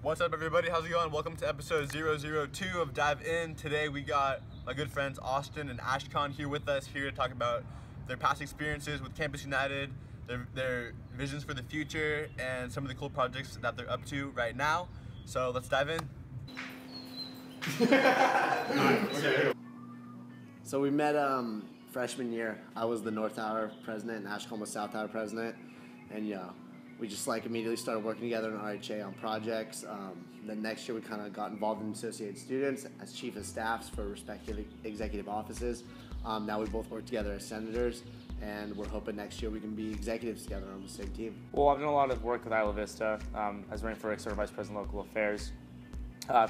What's up, everybody? How's it going? Welcome to episode 002 of Dive In. Today we got my good friends Austin and Ashcon here with us, here to talk about their past experiences with Campus United, their visions for the future, and some of the cool projects that they're up to right now. So let's dive in. So we met freshman year. I was the North Tower president and Ashcon was South Tower president, and we just immediately started working together in RHA on projects. Then next year we kind of got involved in associated students as chief of staffs for respective executive offices. Now we both work together as senators, and we're hoping next year we can be executives together on the same team. Well, I've done a lot of work with Isla Vista. I was running for Hechler Vice President of Local Affairs.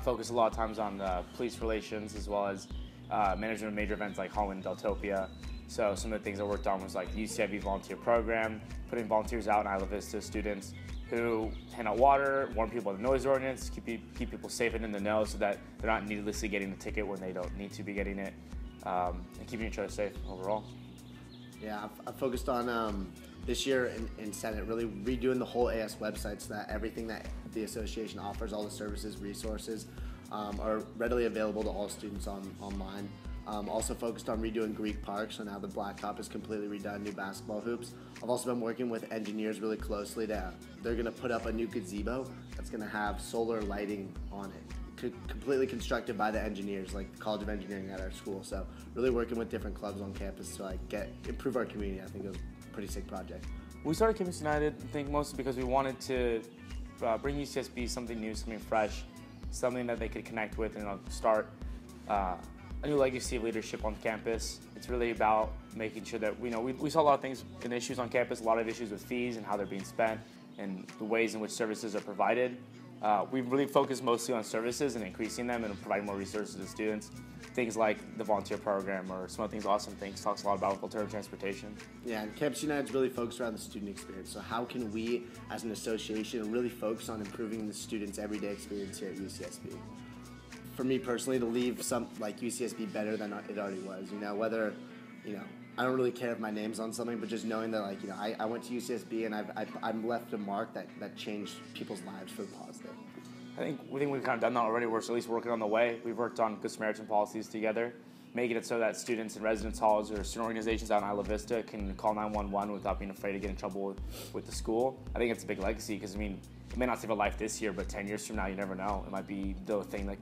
Focused a lot of times on police relations as well as management of major events like Halloween and Deltopia. So some of the things I worked on was like the UCSB volunteer program, putting volunteers out in Isla Vista, students who hand out water, warn people of the noise ordinance, keep people safe and in the know so that they're not needlessly getting the ticket when they don't need to be getting it, and keeping each other safe overall. Yeah, I focused on this year in Senate really redoing the whole AS website so that everything that the association offers, all the services, resources, are readily available to all students online. Also focused on redoing Greek Park, so now the Blacktop is completely redone, new basketball hoops. I've also been working with engineers really closely. They're going to put up a new gazebo that's going to have solar lighting on it, completely constructed by the engineers, like the College of Engineering at our school. So really working with different clubs on campus to improve our community. I think it was a pretty sick project. We started Campus United, I think, mostly because we wanted to bring UCSB something new, something fresh, something that they could connect with and start a new legacy of leadership on campus. It's really about making sure that we saw a lot of things and issues on campus, a lot of issues with fees and how they're being spent and the ways in which services are provided. We've really focused mostly on services and increasing them and providing more resources to students. Things like the volunteer program or some of the things Awesome Things talks a lot about alternative transportation. Yeah, and Campus United is really focused around the student experience. So how can we as an association really focus on improving the students' everyday experience here at UCSB? For me personally, to leave UCSB better than it already was, whether, I don't really care if my name's on something, but just knowing that, I went to UCSB and I've left a mark that changed people's lives for the positive. I think we've kind of done that already. We're at least working on the way. We've worked on Good Samaritan policies together, making it so that students in residence halls or student organizations out in Isla Vista can call 911 without being afraid to get in trouble with the school. I think it's a big legacy because, it may not save a life this year, but 10 years from now, you never know. It might be the thing that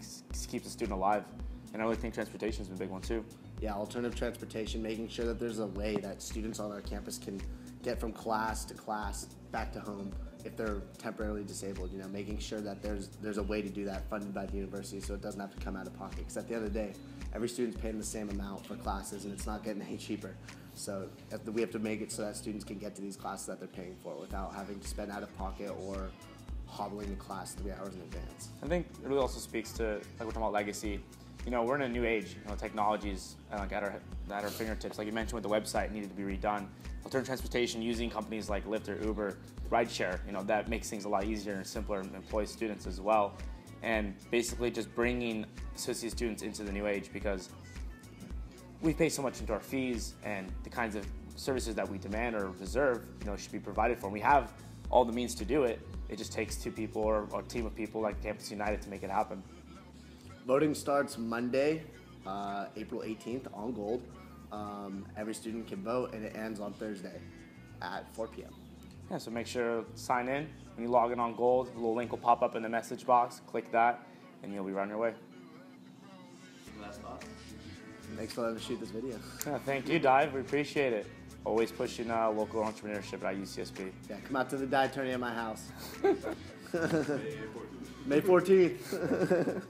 keeps a student alive. And I really think transportation has been a big one too. Yeah, alternative transportation, making sure that there's a way that students on our campus can get from class to class back to home if they're temporarily disabled. Making sure that there's a way to do that funded by the university so it doesn't have to come out of pocket. Because at the end of the day, every student's paying the same amount for classes and it's not getting any cheaper. So we have to make it so that students can get to these classes that they're paying for without having to spend out of pocket or hobbling the class 3 hours in advance. I think it really also speaks to, we're talking about legacy. We're in a new age. Technologies at our fingertips. Like you mentioned with the website, needed to be redone. Alternative transportation using companies like Lyft or Uber, rideshare. That makes things a lot easier and simpler and employs students as well. And basically just bringing associate students into the new age because we pay so much into our fees and the kinds of services that we demand or deserve, should be provided for. And we have all the means to do it. It just takes two people or a team of people like Campus United to make it happen. Voting starts Monday, April 18th on Gold. Every student can vote and it ends on Thursday at 4 p.m. Yeah, so make sure to sign in. When you log in on Gold, a little link will pop up in the message box. Click that and you'll be right on your way. Last thought? Thanks for letting us shoot this video. Yeah, thank you, Dive. We appreciate it. Always pushing local entrepreneurship at UCSB. Yeah, come out to the Dive tourney at my house. May 14th.